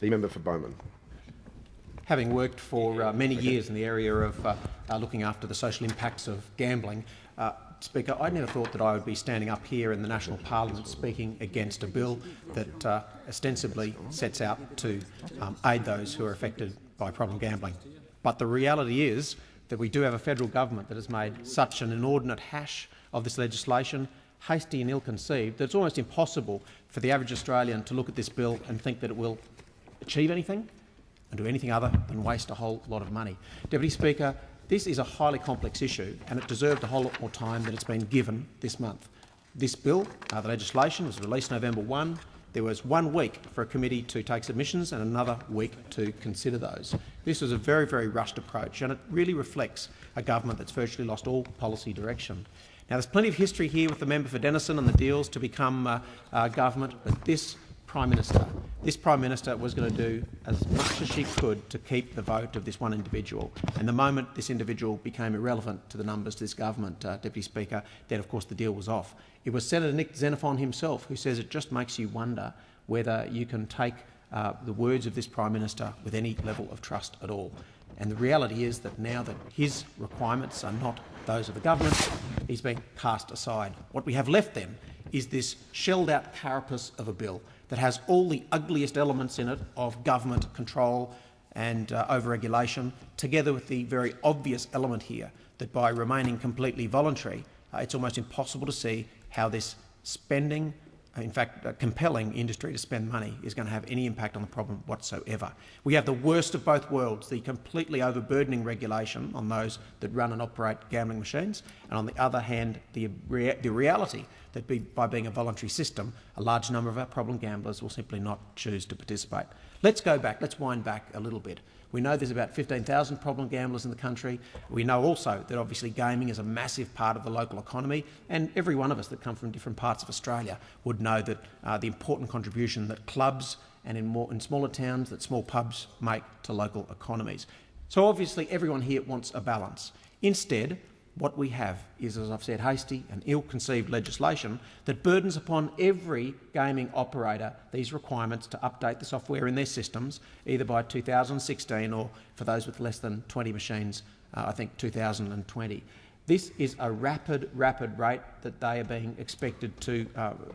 The member for Bowman. Having worked for many years in the area of looking after the social impacts of gambling, Speaker, I never thought that I would be standing up here in the National Parliament speaking against a bill that ostensibly sets out to aid those who are affected by problem gambling. But the reality is that we do have a federal government that has made such an inordinate hash of this legislation, hasty and ill-conceived, that it's almost impossible for the average Australian to look at this bill and think that it will achieve anything and do anything other than waste a whole lot of money. Deputy Speaker, this is a highly complex issue and it deserved a whole lot more time than it's been given this month. This bill, the legislation, was released November 1. There was 1 week for a committee to take submissions and another week to consider those. This was a very, very rushed approach and it really reflects a government that's virtually lost all policy direction. Now, there's plenty of history here with the member for Denison and the deals to become government, but this Prime Minister was going to do as much as she could to keep the vote of this one individual. And the moment this individual became irrelevant to the numbers to this government, Deputy Speaker, then of course the deal was off. It was Senator Nick Xenophon himself who says it just makes you wonder whether you can take the words of this Prime Minister with any level of trust at all. And the reality is that now that his requirements are not those of the government, he's been cast aside. What we have left then is this shelled-out carapace of a bill that has all the ugliest elements in it of government control and over-regulation, together with the very obvious element here that by remaining completely voluntary, it's almost impossible to see how this spending, in fact compelling industry to spend money, is going to have any impact on the problem whatsoever. We have the worst of both worlds, the completely overburdening regulation on those that run and operate gambling machines, and on the other hand, the reality that by being a voluntary system, a large number of our problem gamblers will simply not choose to participate. Let's go back, let's wind back a little bit. We know there's about 15,000 problem gamblers in the country. We know also that obviously gaming is a massive part of the local economy, and every one of us that come from different parts of Australia would know that the important contribution that clubs and in smaller towns that small pubs make to local economies. So obviously everyone here wants a balance. Instead, what we have is, as I've said, hasty and ill-conceived legislation that burdens upon every gaming operator these requirements to update the software in their systems, either by 2016 or, for those with less than 20 machines, I think 2020. This is a rapid rate that they are being expected to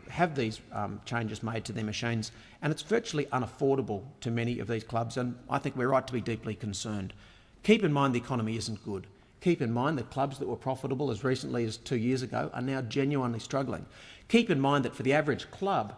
have these changes made to their machines, and it's virtually unaffordable to many of these clubs, and I think we're right to be deeply concerned. Keep in mind the economy isn't good. Keep in mind that clubs that were profitable as recently as 2 years ago are now genuinely struggling. Keep in mind that for the average club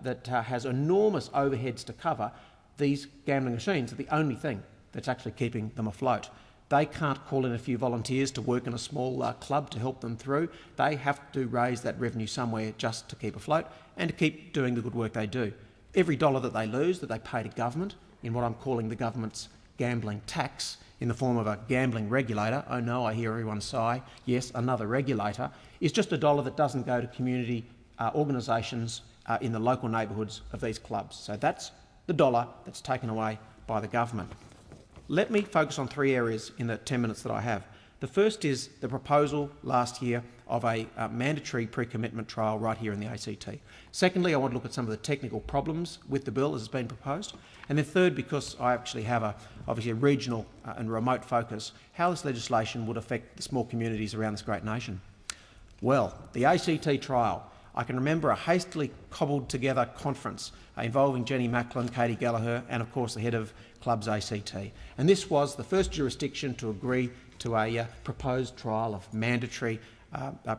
that has enormous overheads to cover, these gambling machines are the only thing that's actually keeping them afloat. They can't call in a few volunteers to work in a small club to help them through. They have to raise that revenue somewhere just to keep afloat and to keep doing the good work they do. Every dollar that they lose, that they pay to government, in what I'm calling the government's gambling tax, in the form of a gambling regulator, oh no, I hear everyone sigh, yes, another regulator, is just a dollar that doesn't go to community organisations in the local neighbourhoods of these clubs. So that's the dollar that's taken away by the government. Let me focus on 3 areas in the 10 minutes that I have. The first is the proposal last year of a mandatory pre-commitment trial right here in the ACT. Secondly, I want to look at some of the technical problems with the bill as it's been proposed. And then third, because I actually have obviously a regional and remote focus, how this legislation would affect the small communities around this great nation. Well, the ACT trial. I can remember a hastily cobbled together conference involving Jenny Macklin, Katie Gallagher and of course the head of Clubs ACT. And this was the first jurisdiction to agree to a proposed trial of mandatory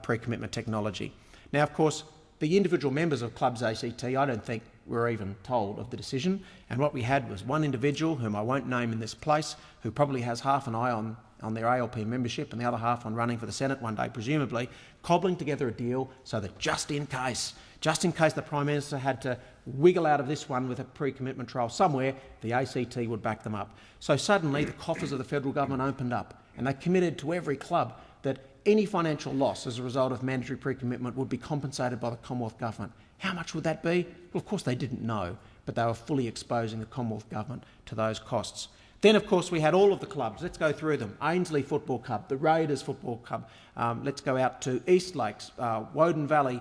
pre-commitment technology. Now, of course, the individual members of Clubs ACT, I don't think were even told of the decision, and what we had was one individual, whom I won't name in this place, who probably has half an eye on their ALP membership and the other half on running for the Senate one day, presumably, cobbling together a deal so that just in case the Prime Minister had to wiggle out of this one with a pre-commitment trial somewhere, the ACT would back them up. So suddenly the coffers of the federal government opened up and they committed to every club that any financial loss as a result of mandatory pre-commitment would be compensated by the Commonwealth Government. How much would that be? Well, of course they didn't know, but they were fully exposing the Commonwealth Government to those costs. Then, of course, we had all of the clubs. Let's go through them. Ainslie Football Club, the Raiders Football Club. Let's go out to East Lakes, Woden Valley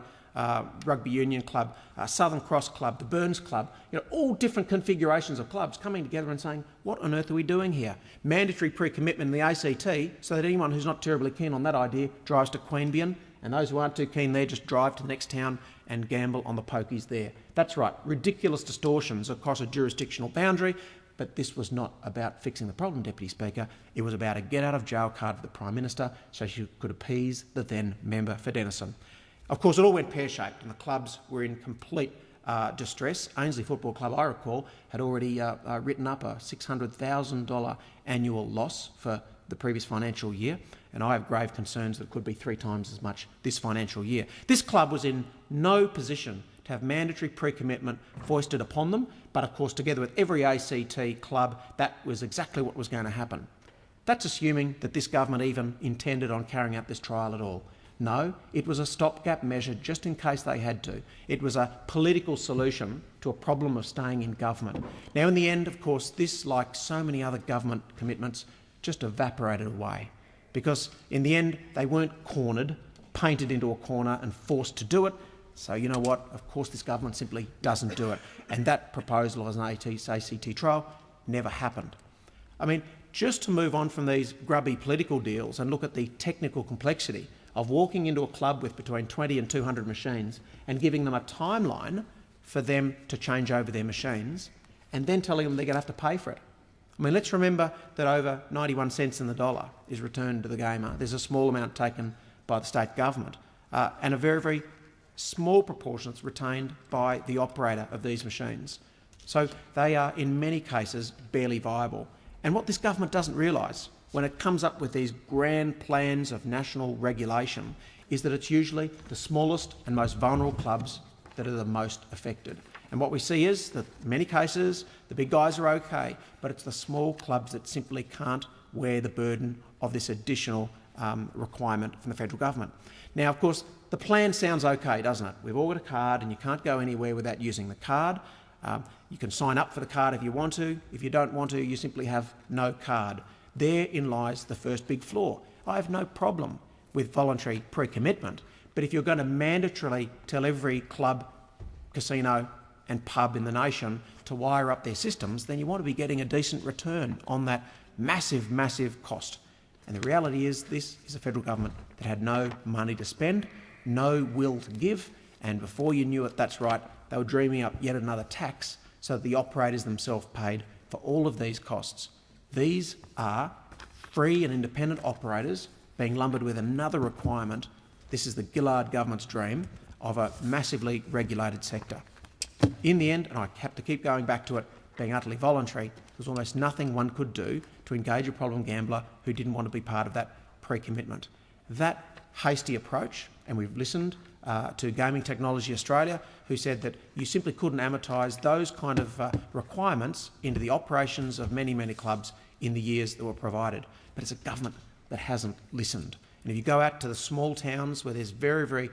Rugby Union Club, Southern Cross Club, the Burns Club, all different configurations of clubs coming together and saying, what on earth are we doing here? Mandatory pre-commitment in the ACT so that anyone who's not terribly keen on that idea drives to Queanbeyan, and those who aren't too keen there just drive to the next town and gamble on the pokies there. That's right, ridiculous distortions across a jurisdictional boundary, but this was not about fixing the problem, Deputy Speaker. It was about a get-out-of-jail card for the Prime Minister so she could appease the then member for Denison. Of course, it all went pear-shaped and the clubs were in complete distress. Ainsley Football Club, I recall, had already written up a $600,000 annual loss for the previous financial year, and I have grave concerns that it could be 3 times as much this financial year. This club was in no position to have mandatory pre-commitment foisted upon them, but of course together with every ACT club, that was exactly what was going to happen. That's assuming that this government even intended on carrying out this trial at all. No, it was a stopgap measure just in case they had to. It was a political solution to a problem of staying in government. Now in the end, of course, this, like so many other government commitments, just evaporated away, because in the end they weren't cornered, painted into a corner and forced to do it. So you know what, of course this government simply doesn't do it, and that proposal as an ACT trial never happened. I mean, just to move on from these grubby political deals and look at the technical complexity of walking into a club with between 20 and 200 machines and giving them a timeline for them to change over their machines and then telling them they're going to have to pay for it. I mean, let's remember that over 91 cents in the dollar is returned to the gamer. There's a small amount taken by the state government and a very, very small proportion that's retained by the operator of these machines. So they are, in many cases, barely viable. And what this government doesn't realise when it comes up with these grand plans of national regulation is that it's usually the smallest and most vulnerable clubs that are the most affected. And what we see is that in many cases the big guys are okay, but it's the small clubs that simply can't wear the burden of this additional requirement from the federal government. Now, of course, the plan sounds okay, doesn't it? We've all got a card and you can't go anywhere without using the card. You can sign up for the card if you want to. If you don't want to, you simply have no card. Therein lies the first big flaw. I have no problem with voluntary pre-commitment, but if you're going to mandatorily tell every club, casino and pub in the nation to wire up their systems, then you want to be getting a decent return on that massive, massive cost. And the reality is this is a federal government that had no money to spend, no will to give, and before you knew it, that's right, they were dreaming up yet another tax so that the operators themselves paid for all of these costs. These are free and independent operators being lumbered with another requirement. This is the Gillard government's dream of a massively regulated sector. In the end, and I have to keep going back to it, being utterly voluntary, there was almost nothing one could do to engage a problem gambler who didn't want to be part of that pre-commitment. That hasty approach, and we've listened to Gaming Technology Australia, who said that you simply couldn't amortise those kind of requirements into the operations of many, many clubs in the years that were provided. But it's a government that hasn't listened. And if you go out to the small towns where there's very, very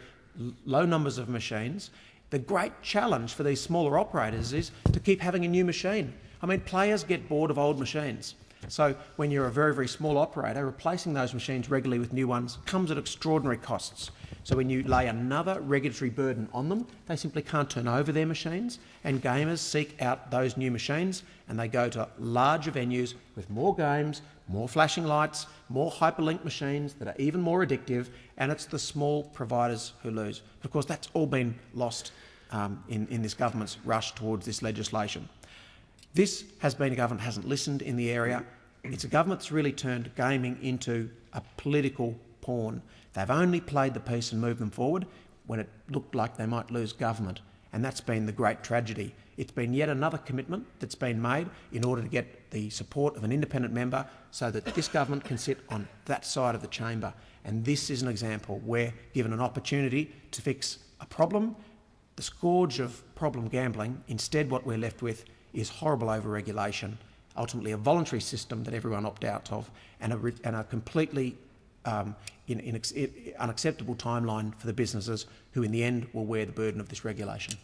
low numbers of machines, the great challenge for these smaller operators is to keep having a new machine. I mean, players get bored of old machines. So when you're a very, very small operator, replacing those machines regularly with new ones comes at extraordinary costs. So when you lay another regulatory burden on them, they simply can't turn over their machines, and gamers seek out those new machines and they go to larger venues with more games, more flashing lights, more hyperlink machines that are even more addictive, and it's the small providers who lose. Of course, that's all been lost in this government's rush towards this legislation. This has been a government that hasn't listened in the area. It's a government that's really turned gaming into a political pawn. They've only played the piece and moved them forward when it looked like they might lose government, and that's been the great tragedy. It's been yet another commitment that's been made in order to get the support of an independent member so that this government can sit on that side of the chamber. And this is an example where, given an opportunity to fix a problem, the scourge of problem gambling, instead what we're left with is horrible over-regulation, ultimately a voluntary system that everyone opt out of, and a completely unacceptable timeline for the businesses who in the end will wear the burden of this regulation.